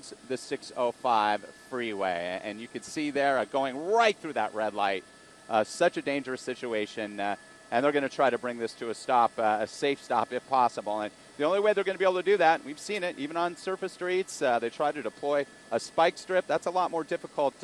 towards the 605 freeway. And you can see there going right through that red light. Such a dangerous situation. And they're going to try to bring this to a stop, a safe stop if possible. And the only way they're going to be able to do that, we've seen it even on surface streets, they try to deploy a spike strip. That's a lot more difficult,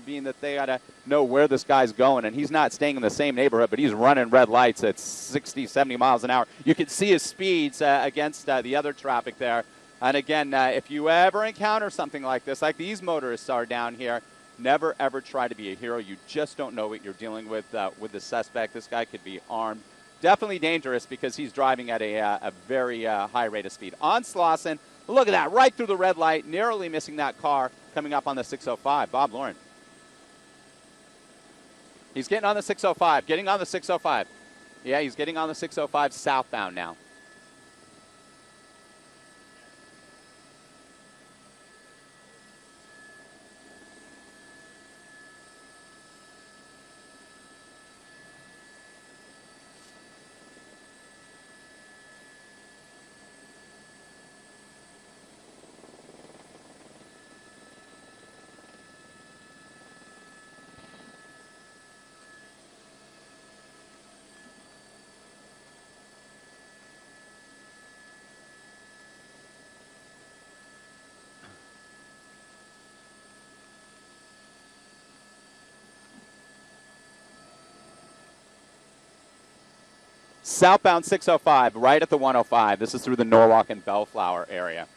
being that they got to know where this guy's going. And he's not staying in the same neighborhood, but he's running red lights at 60, 70 miles an hour. You can see his speeds against the other traffic there. And again, if you ever encounter something like this, like these motorists are down here, never, ever try to be a hero. You just don't know what you're dealing with the suspect. This guy could be armed. Definitely dangerous because he's driving at a very high rate of speed. On Slauson, look at that, right through the red light, narrowly missing that car coming up on the 605. Bob Lauren. He's getting on the 605, getting on the 605. Yeah, he's getting on the 605 southbound now. Southbound 605, right at the 105. This is through the Norwalk and Bellflower area.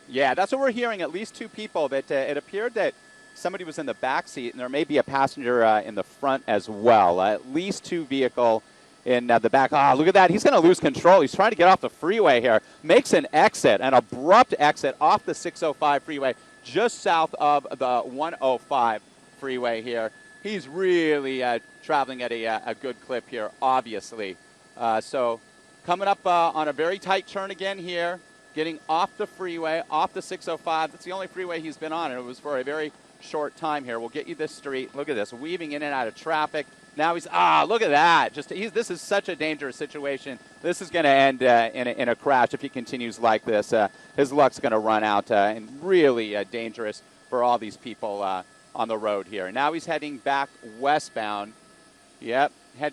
Yeah, that's what we're hearing. At least two people. That it appeared that somebody was in the back seat, and there may be a passenger in the front as well. At least two vehicle in the back. Ah, look at that. He's going to lose control. He's trying to get off the freeway here. Makes an exit, an abrupt exit off the 605 freeway, just south of the 105 freeway here. He's really traveling at a good clip here, obviously. So coming up on a very tight turn again here, getting off the freeway, off the 605. That's the only freeway he's been on, and it was for a very short time here. We'll get you this street. Look at this, weaving in and out of traffic. Now he's, look at that. This is such a dangerous situation. This is going to end in a crash if he continues like this. His luck's going to run out, and really dangerous for all these people on the road here. Now he's heading back westbound. Yep, they're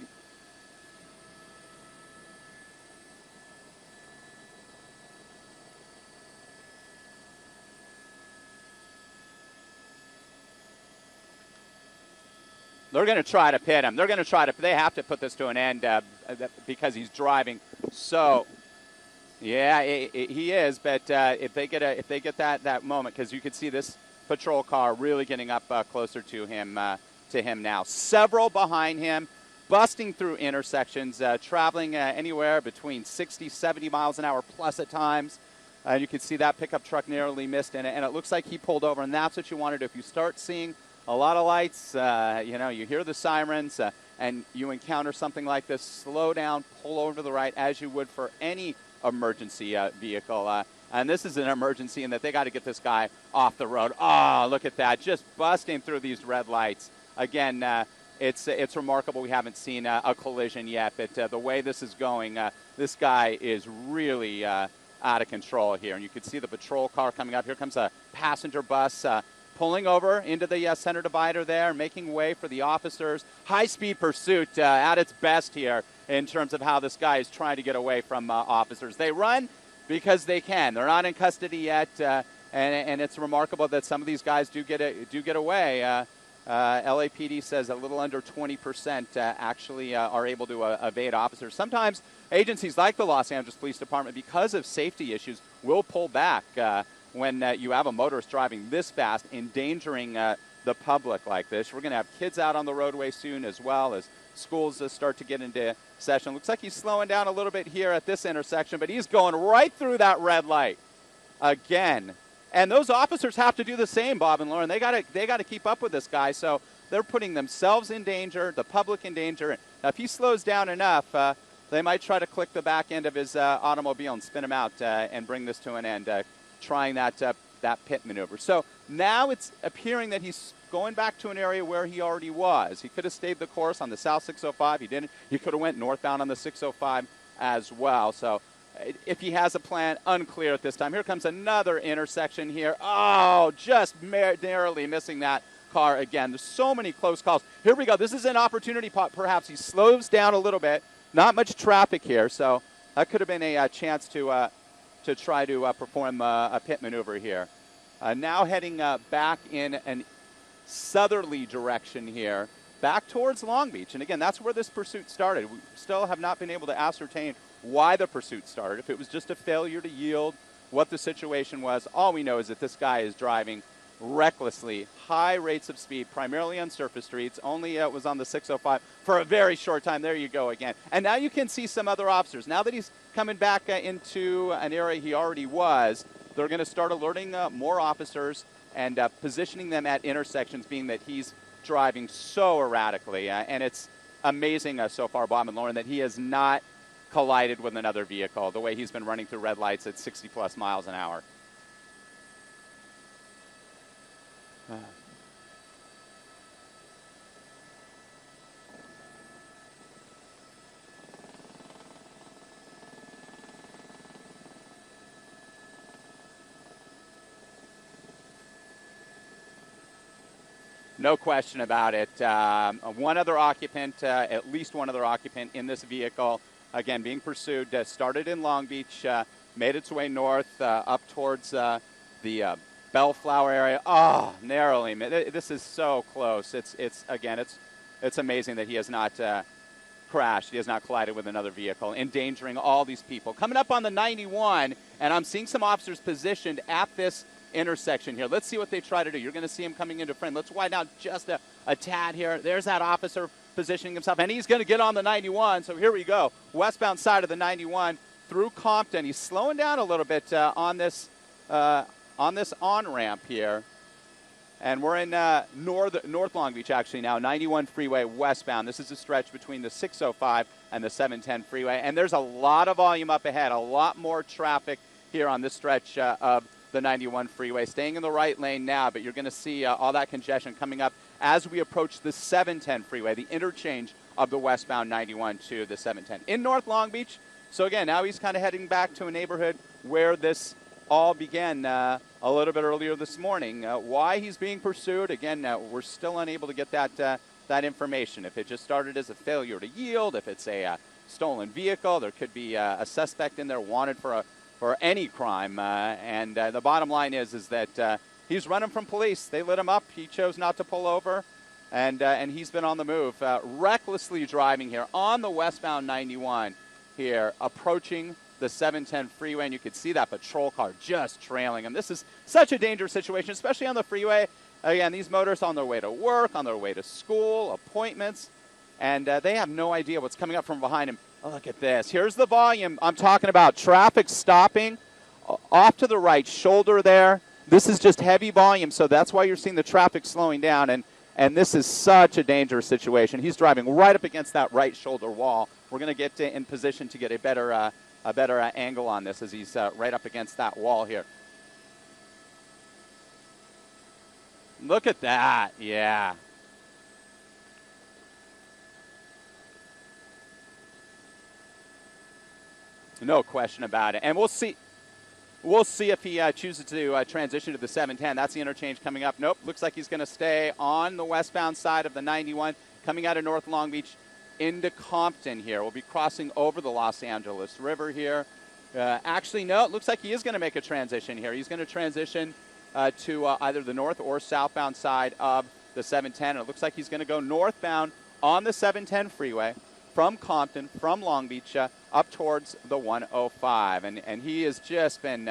going to try to pit him. They have to put this to an end because he's driving. So, yeah, he is. But if they get that moment, because you could see this patrol car really getting up closer to him now. Several behind him, busting through intersections, traveling anywhere between 60, 70 miles an hour plus at times. You can see that pickup truck narrowly missed, and it looks like he pulled over, and that's what you wanted. If you start seeing a lot of lights, you hear the sirens, and you encounter something like this, slow down, pull over to the right as you would for any emergency vehicle. And this is an emergency in that they got to get this guy off the road. Oh, look at that, just busting through these red lights. Again, it's remarkable we haven't seen a collision yet, but the way this is going, this guy is really out of control here. And you can see the patrol car coming up. Here comes a passenger bus pulling over into the center divider there, making way for the officers. High-speed pursuit at its best here in terms of how this guy is trying to get away from officers. They run because they can. They're not in custody yet, and it's remarkable that some of these guys do get away. LAPD says a little under 20% actually are able to evade officers. Sometimes agencies like the Los Angeles Police Department, because of safety issues, will pull back when you have a motorist driving this fast, endangering the public like this. We're going to have kids out on the roadway soon as well as schools start to get into session. Looks like he's slowing down a little bit here at this intersection, but he's going right through that red light again. And those officers have to do the same, Bob and Lauren. They got to keep up with this guy, so they're putting themselves in danger, the public in danger. Now, if he slows down enough, they might try to click the back end of his automobile and spin him out and bring this to an end, trying that pit maneuver. So now it's appearing that he's going back to an area where he already was. He could have stayed the course on the South 605. He didn't. He could have went northbound on the 605 as well. So if he has a plan, unclear at this time. Here comes another intersection here. Oh, just narrowly missing that car again. There's so many close calls. Here we go. This is an opportunity pot, perhaps. He slows down a little bit. Not much traffic here, so that could have been a chance to try to perform a pit maneuver here. Now heading back in an southerly direction here, back towards Long Beach. And again, that's where this pursuit started. We still have not been able to ascertain why the pursuit started. If it was just a failure to yield, what the situation was. All we know is that this guy is driving recklessly, high rates of speed, primarily on surface streets. Only was on the 605 for a very short time. There you go again. And now you can see some other officers. Now that he's coming back into an area he already was, they're going to start alerting more officers and positioning them at intersections, being that he's driving so erratically. And it's amazing so far, Bob and Lauren, that he has not collided with another vehicle the way he's been running through red lights at 60-plus miles an hour. No question about it. One other occupant, at least one other occupant in this vehicle, again, being pursued, started in Long Beach, made its way north up towards the Bellflower area. Oh, narrowly. This is so close. It's amazing that he has not crashed. He has not collided with another vehicle, endangering all these people. Coming up on the 91, and I'm seeing some officers positioned at this intersection here. Let's see what they try to do. You're going to see him coming into front. Let's widen out just a tad here. There's that officer positioning himself, and he's going to get on the 91. So here we go. Westbound side of the 91 through Compton. He's slowing down a little bit on this on-ramp here. And we're in North Long Beach, actually, now, 91 freeway westbound. This is a stretch between the 605 and the 710 freeway. And there's a lot of volume up ahead, a lot more traffic here on this stretch of the 91 freeway. Staying in the right lane now, but you're going to see all that congestion coming up as we approach the 710 freeway, the interchange of the westbound 91 to the 710 in North Long Beach. So, again, now he's kind of heading back to a neighborhood where this all began a little bit earlier this morning. Why he's being pursued, again, we're still unable to get that information. If it just started as a failure to yield, if it's a stolen vehicle, there could be a suspect in there wanted for any crime. And the bottom line is that he's running from police. They lit him up. He chose not to pull over, and he's been on the move, recklessly driving here on the westbound 91 here, approaching the 710 freeway, and you could see that patrol car just trailing him. This is such a dangerous situation, especially on the freeway. Again, these motorists on their way to work, on their way to school, appointments, and they have no idea what's coming up from behind him. Oh, look at this. Here's the volume I'm talking about. Traffic stopping off to the right shoulder there. This is just heavy volume, so that's why you're seeing the traffic slowing down, and this is such a dangerous situation. He's driving right up against that right shoulder wall. We're going to get in position to get a better angle on this as he's right up against that wall here. Look at that. Yeah. No question about it. And we'll see if he chooses to transition to the 710. That's the interchange coming up. Nope. Looks like he's going to stay on the westbound side of the 91 coming out of North Long Beach into Compton here. We'll be crossing over the Los Angeles River here. Actually, no, it looks like he is going to make a transition here. He's going to transition to either the north or southbound side of the 710. And it looks like he's going to go northbound on the 710 freeway from Compton, from Long Beach, up towards the 105. And he has just been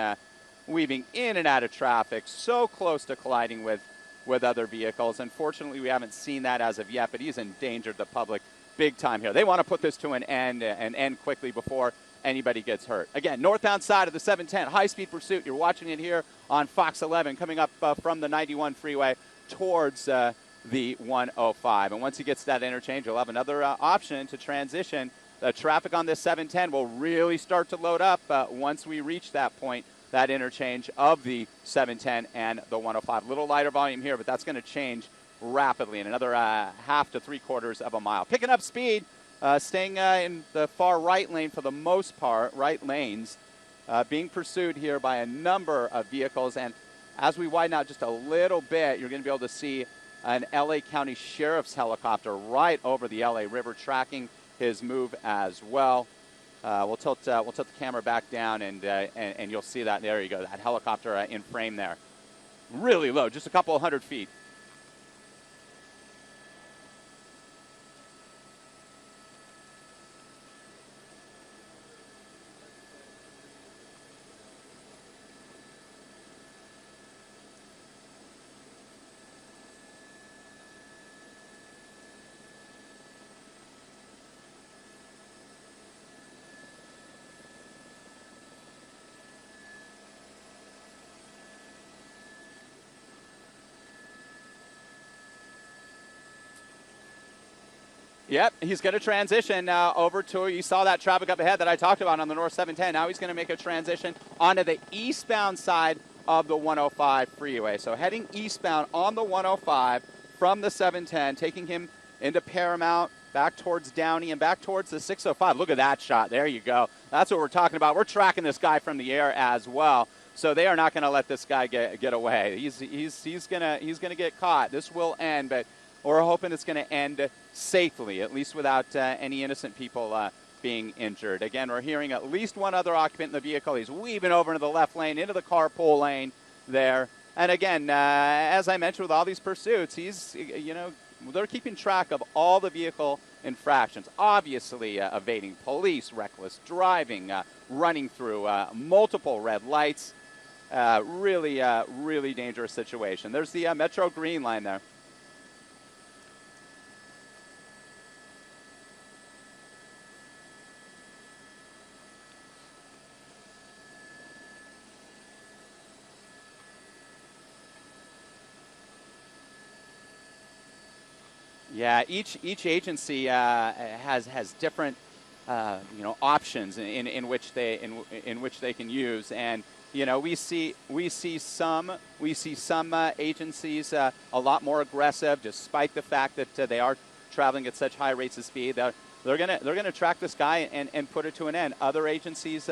weaving in and out of traffic, so close to colliding with other vehicles. Unfortunately, we haven't seen that as of yet, but he's endangered the public big time here. They want to put this to an end and end quickly before anybody gets hurt. Again, northbound side of the 710, high-speed pursuit. You're watching it here on Fox 11 coming up from the 91 freeway towards the 105. And once he gets to that interchange, you'll have another option to transition. The traffic on this 710 will really start to load up once we reach that point, that interchange of the 710 and the 105. A little lighter volume here, but that's going to change rapidly in another half to 3/4 of a mile. Picking up speed staying in the far right lane for the most part, right lanes, being pursued here by a number of vehicles. And as we widen out just a little bit, you're going to be able to see an LA County Sheriff's helicopter right over the LA River, tracking his move as well. We'll tilt the camera back down, and you'll see that. There you go, that helicopter in frame there. Really low, just a couple of 100 feet. Yep, he's going to transition over to, you saw that traffic up ahead that I talked about on the North 710. Now he's going to make a transition onto the eastbound side of the 105 freeway. So heading eastbound on the 105 from the 710, taking him into Paramount, back towards Downey, and back towards the 605. Look at that shot. There you go. That's what we're talking about. We're tracking this guy from the air as well. So they are not going to let this guy get away. He's gonna get caught. This will end, but we're hoping it's going to end safely, at least without any innocent people being injured. Again, we're hearing at least one other occupant in the vehicle. He's weaving over into the left lane, into the carpool lane there. And again, as I mentioned with all these pursuits, they're keeping track of all the vehicle infractions. Obviously, evading police, reckless driving, running through multiple red lights. Really dangerous situation. There's the Metro Green line there. Yeah, each agency has different options in which they can use, and we see some agencies a lot more aggressive, despite the fact that they are traveling at such high rates of speed. They're gonna track this guy and put it to an end. Other agencies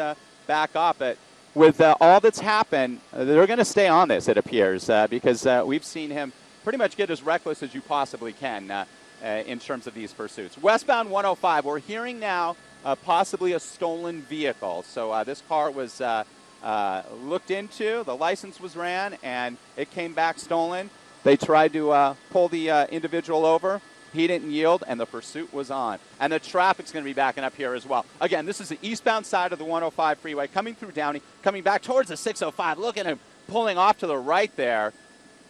back off, but with all that's happened, they're going to stay on this, it appears, because we've seen him pretty much get as reckless as you possibly can in terms of these pursuits. Westbound 105, we're hearing now possibly a stolen vehicle. So this car was looked into, the license was ran, and it came back stolen. They tried to pull the individual over. He didn't yield, and the pursuit was on. And the traffic's going to be backing up here as well. Again, this is the eastbound side of the 105 freeway, coming through Downey, coming back towards the 605. Look at him pulling off to the right there,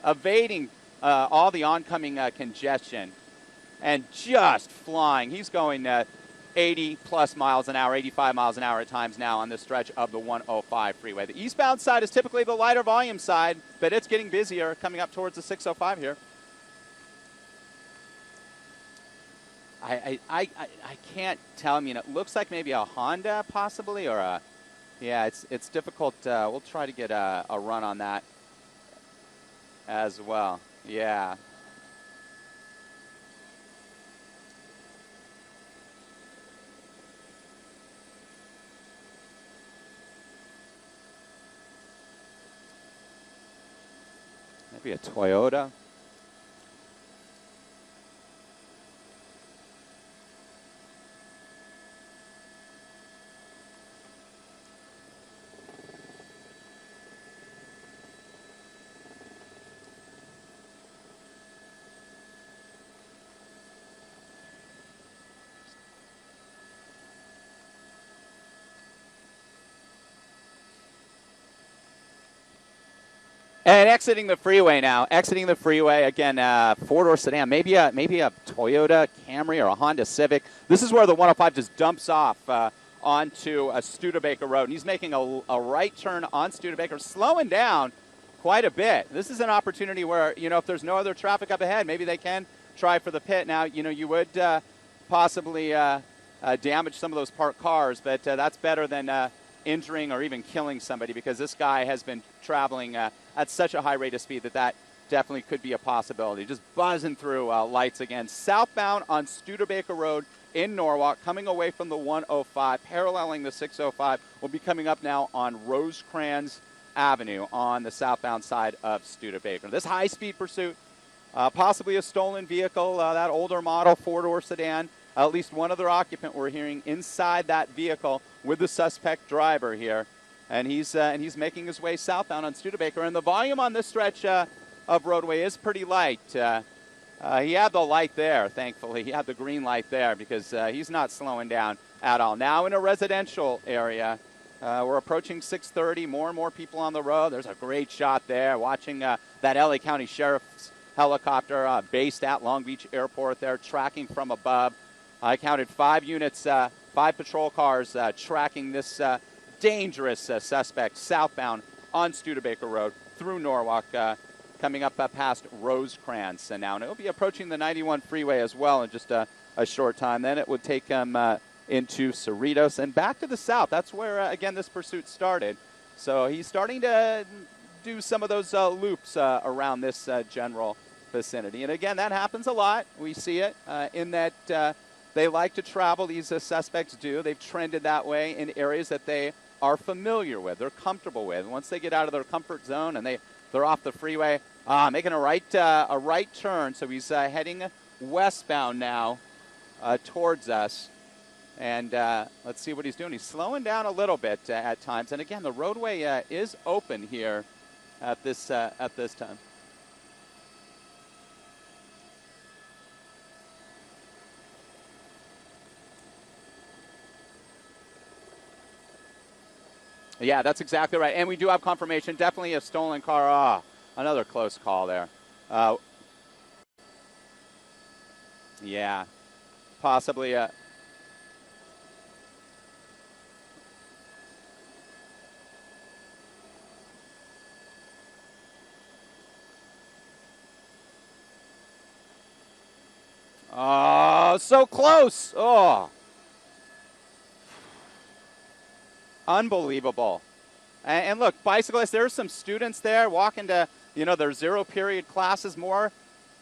evading all the oncoming congestion, and just flying. He's going 80-plus miles an hour, 85 miles an hour at times now on this stretch of the 105 freeway. The eastbound side is typically the lighter volume side, but it's getting busier coming up towards the 605 here. I can't tell. I mean, it looks like maybe a Honda possibly, or a, yeah, it's difficult. We'll try to get a run on that as well. Yeah. Maybe a Toyota. And exiting the freeway now. Exiting the freeway again. Four-door sedan, maybe a Toyota Camry or a Honda Civic. This is where the 105 just dumps off onto a Studebaker Road, and he's making a right turn on Studebaker, slowing down quite a bit. This is an opportunity where if there's no other traffic up ahead, maybe they can try for the pit. Now you would possibly damage some of those parked cars, but that's better than injuring or even killing somebody, because this guy has been traveling at such a high rate of speed that definitely could be a possibility. Just buzzing through lights again. Southbound on Studebaker Road, in Norwalk, coming away from the 105, paralleling the 605, will be coming up now on Rosecrans Avenue on the southbound side of Studebaker. This high-speed pursuit, possibly a stolen vehicle, that older model four-door sedan. At least one other occupant we're hearing inside that vehicle with the suspect driver here. And he's making his way southbound on Studebaker. And the volume on this stretch of roadway is pretty light. He had the light there, thankfully. He had the green light there because he's not slowing down at all. Now in a residential area, we're approaching 6:30. More and more people on the road. There's a great shot there watching that LA County Sheriff's helicopter based at Long Beach Airport there, tracking from above. I counted 5 units, 5 patrol cars tracking this dangerous suspect southbound on Studebaker Road through Norwalk, coming up past Rosecrans now. And it will be approaching the 91 freeway as well in just a short time. Then it would take him into Cerritos and back to the south. That's where, again, this pursuit started. So he's starting to do some of those loops around this general vicinity. And again, that happens a lot. We see it in that they like to travel. These suspects do. They've trended that way in areas that they are familiar with, they're comfortable with. Once they get out of their comfort zone and they're off the freeway, making a right turn. So he's heading westbound now towards us. And let's see what he's doing. He's slowing down a little bit at times. And again, the roadway is open here at this time. Yeah, that's exactly right. And we do have confirmation. Definitely a stolen car. Another close call there. Yeah, possibly. Oh, so close. Oh. Unbelievable. And look, bicyclists, there's some students there walking to, their zero period classes, more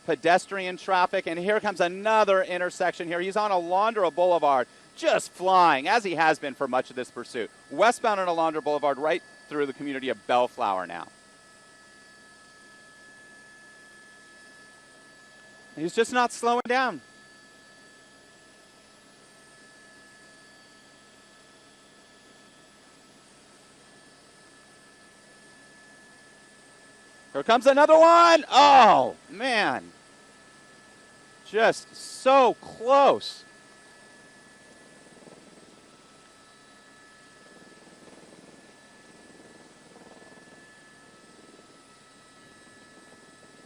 pedestrian traffic. And here comes another intersection here. He's on Alondra Boulevard, just flying, as he has been for much of this pursuit. Westbound on Alondra Boulevard, right through the community of Bellflower now. He's just not slowing down. Here comes another one. Oh, man. Just so close.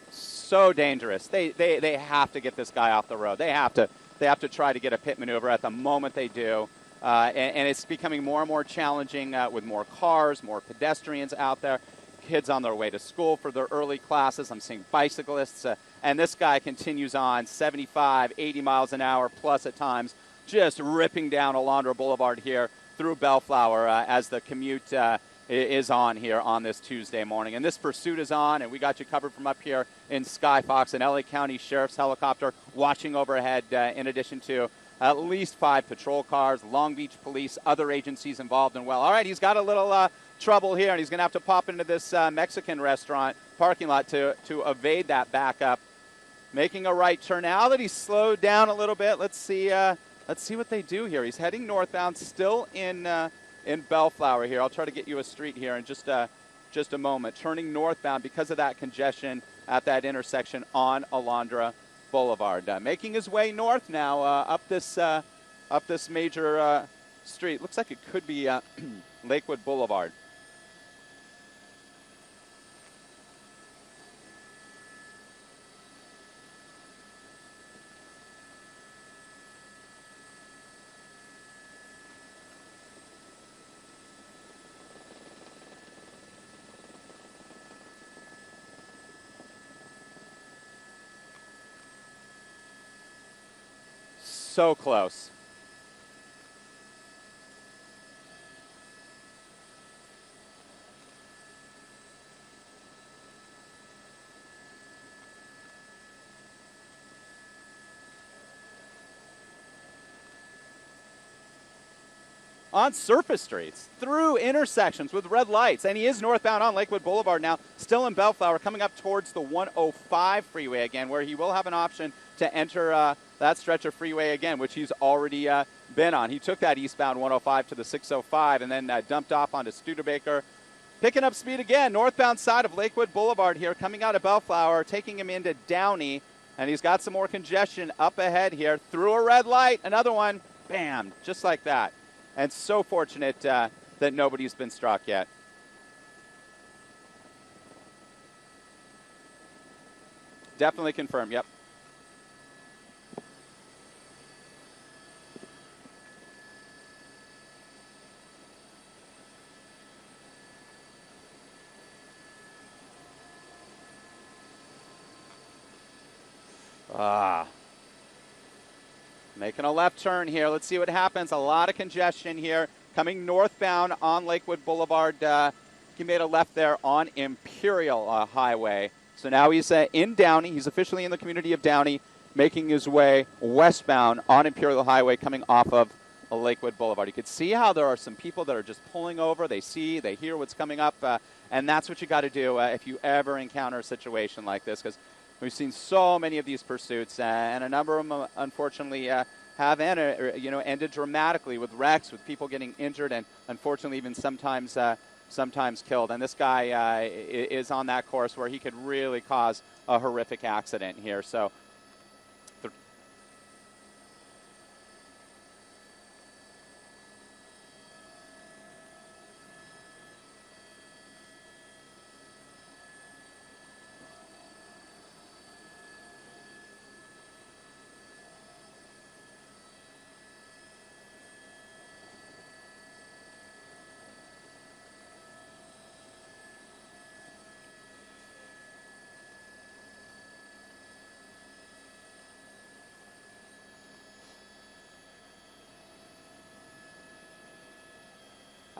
So dangerous. They have to get this guy off the road. They have to try to get a pit maneuver at the moment they do. And it's becoming more and more challenging with more cars, more pedestrians out there. Kids on their way to school for their early classes. I'm seeing bicyclists. And this guy continues on 75, 80 miles an hour plus at times, just ripping down Alondra Boulevard here through Bellflower as the commute is on here on this Tuesday morning. And this pursuit is on, and we got you covered from up here in Skyfox, an LA County Sheriff's helicopter watching overhead in addition to at least 5 patrol cars, Long Beach Police, other agencies involved and well. All right, he's got a little trouble here, and he's going to have to pop into this Mexican restaurant parking lot to evade that backup. Making a right turn. Now that he's slowed down a little bit, let's see what they do here. He's heading northbound, still in Bellflower here. I'll try to get you a street here in just a moment. Turning northbound because of that congestion at that intersection on Alondra Boulevard. Making his way north now up this major street. Looks like it could be Lakewood Boulevard. So close. on surface streets, through intersections with red lights, and he is northbound on Lakewood Boulevard now, still in Bellflower, coming up towards the 105 freeway again, where he will have an option to enter that stretch of freeway again, which he's already been on. He took that eastbound 105 to the 605 and then dumped off onto Studebaker, picking up speed again, northbound side of Lakewood Boulevard here, coming out of Bellflower, taking him into Downey, and he's got some more congestion up ahead here, through a red light, another one, bam, just like that. And so fortunate that nobody's been struck yet. Definitely confirmed, yep. Making a left turn here. Let's see what happens. A lot of congestion here. Coming northbound on Lakewood Boulevard. He made a left there on Imperial Highway. So now he's in Downey. He's officially in the community of Downey, making his way westbound on Imperial Highway, coming off of Lakewood Boulevard. You can see how there are some people that are just pulling over. They see, they hear what's coming up, and that's what you got to do if you ever encounter a situation like this, because we've seen so many of these pursuits, and a number of them, unfortunately, have ended dramatically with wrecks, with people getting injured, and unfortunately even sometimes killed. And this guy is on that course where he could really cause a horrific accident here. So.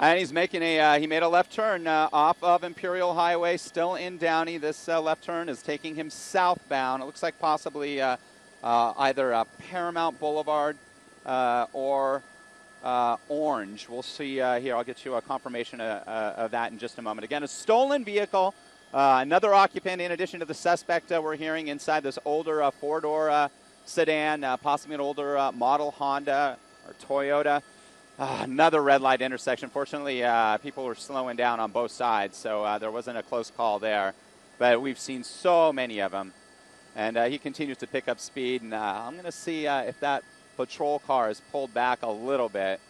And he's making he made a left turn off of Imperial Highway, still in Downey. This left turn is taking him southbound. It looks like possibly either Paramount Boulevard or Orange. We'll see here. I'll get you a confirmation of that in just a moment. Again, a stolen vehicle. Another occupant in addition to the suspect we're hearing inside this older four-door sedan, possibly an older model Honda or Toyota. Another red light intersection. Fortunately, people were slowing down on both sides, so there wasn't a close call there. But we've seen so many of them. And he continues to pick up speed. And I'm going to see if that patrol car is pulled back a little bit.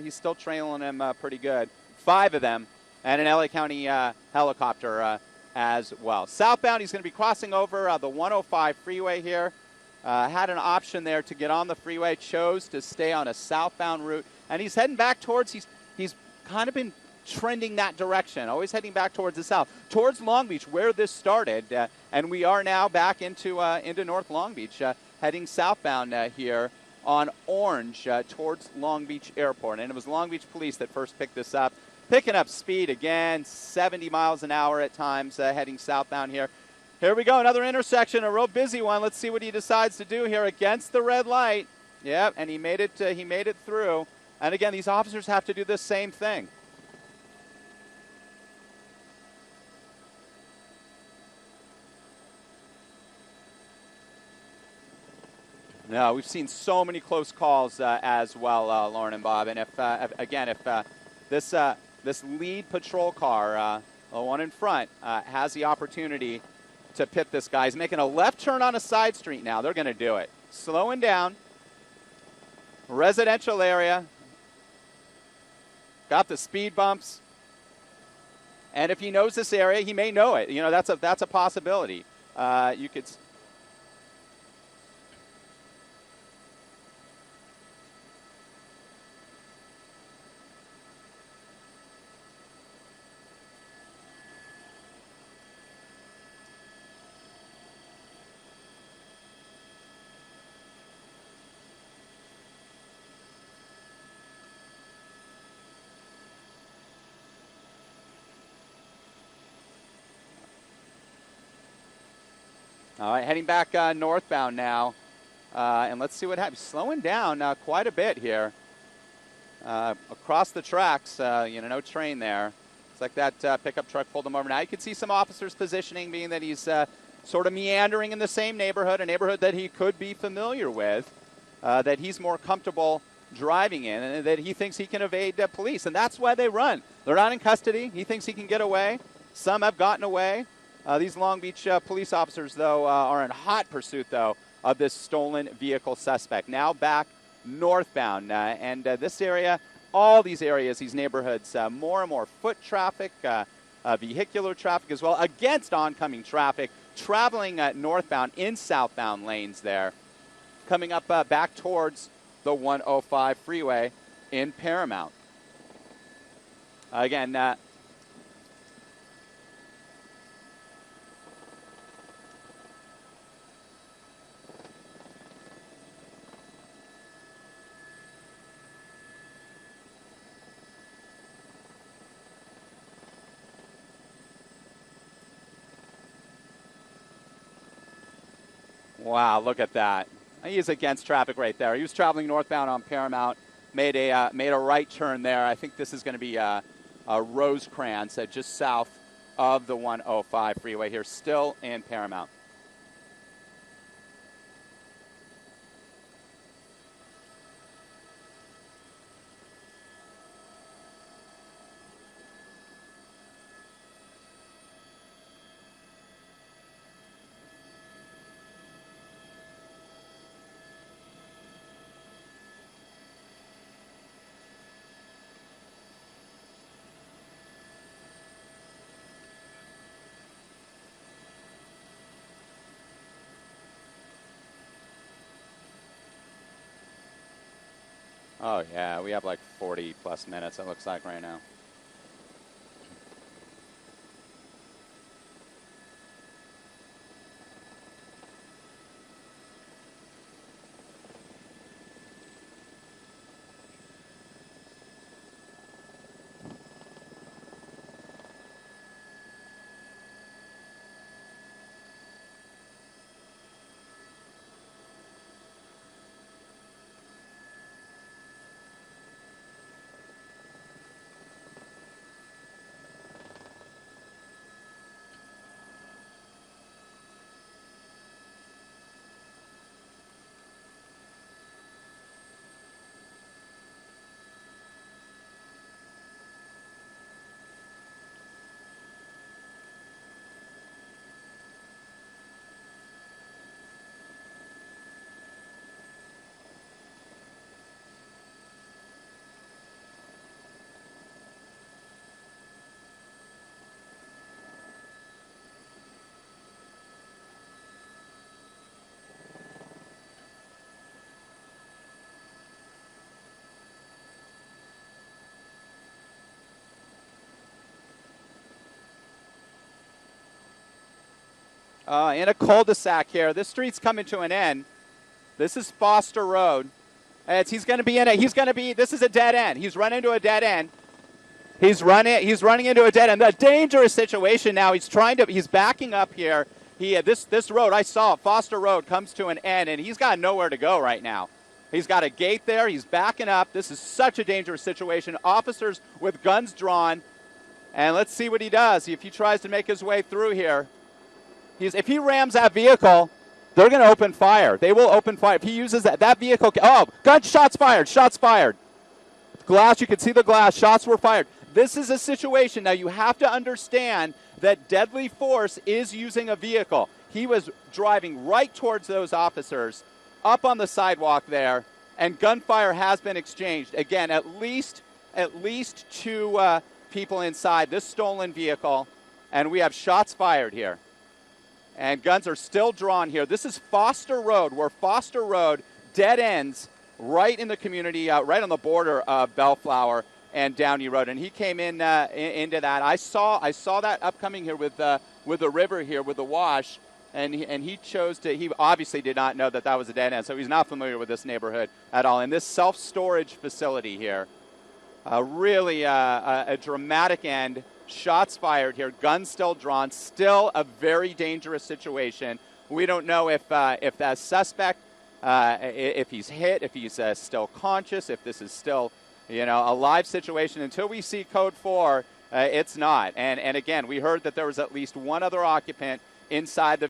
He's still trailing him pretty good. 5 of them, and an LA County helicopter as well. Southbound, he's going to be crossing over the 105 freeway here. Had an option there to get on the freeway, chose to stay on a southbound route. And he's heading back towards, he's kind of been trending that direction, always heading back towards the south, towards Long Beach, where this started. And we are now back into North Long Beach, heading southbound here on Orange towards Long Beach Airport. And it was Long Beach Police that first picked this up, picking up speed again, 70 miles an hour at times, heading southbound here. Here we go, another intersection, a real busy one. Let's see what he decides to do here against the red light. Yep, and he made it through. And again, these officers have to do the same thing. No, we've seen so many close calls as well, Lauren and Bob. And if this lead patrol car, the one in front, has the opportunity to pit this guy, he's making a left turn on a side street now. They're going to do it. Slowing down. Residential area. Got the speed bumps. And if he knows this area, he may know it. You know, that's a possibility. You could. All right, heading back northbound now, and let's see what happens. Slowing down quite a bit here. across the tracks, no train there. It's like that pickup truck pulled him over. Now you can see some officers positioning, being that he's sort of meandering in the same neighborhood, a neighborhood that he could be familiar with, that he's more comfortable driving in, and that he thinks he can evade police. And that's why they run. They're not in custody. He thinks he can get away. Some have gotten away. These Long Beach police officers, though, are in hot pursuit, though, of this stolen vehicle suspect. Now back northbound. And this area, all these areas, these neighborhoods, more and more foot traffic, vehicular traffic as well, against oncoming traffic, traveling northbound in southbound lanes there, coming up back towards the 105 freeway in Paramount. Again, wow, look at that. He is against traffic right there. He was traveling northbound on Paramount, made a right turn there. I think this is going to be Rosecrans, just south of the 105 freeway here, still in Paramount. Oh, yeah, we have like 40-plus minutes, it looks like, right now. In a cul-de-sac here. This street's coming to an end. This is Foster Road. He's going to be in it. This is a dead end. He's run into a dead end. He's running into a dead end. A dangerous situation now. He's backing up here. This road, I saw it, Foster Road, comes to an end, and he's got nowhere to go right now. He's got a gate there. He's backing up. This is such a dangerous situation. Officers with guns drawn. And let's see what he does. If he tries to make his way through here. If he rams that vehicle, they're going to open fire. They will open fire. If he uses that vehicle. Oh, shots fired. Shots fired. Glass, you can see the glass. Shots were fired. This is a situation. Now, you have to understand that deadly force is using a vehicle. He was driving right towards those officers up on the sidewalk there, and gunfire has been exchanged. Again, at least two people inside this stolen vehicle, and we have shots fired here. And guns are still drawn here. This is Foster Road, where Foster Road dead ends right in the community, right on the border of Bellflower and Downey Road. And he came in into that. I saw that upcoming here with the river here, with the wash. And he chose to, he obviously did not know that was a dead end, so he's not familiar with this neighborhood at all. In this self-storage facility here, really a dramatic end. Shots fired here, guns still drawn, still a very dangerous situation. We don't know if that suspect, if he's hit, if he's still conscious, if this is still You know, a live situation. Until we see code 4, it's not. And again, we heard that there was at least one other occupant inside the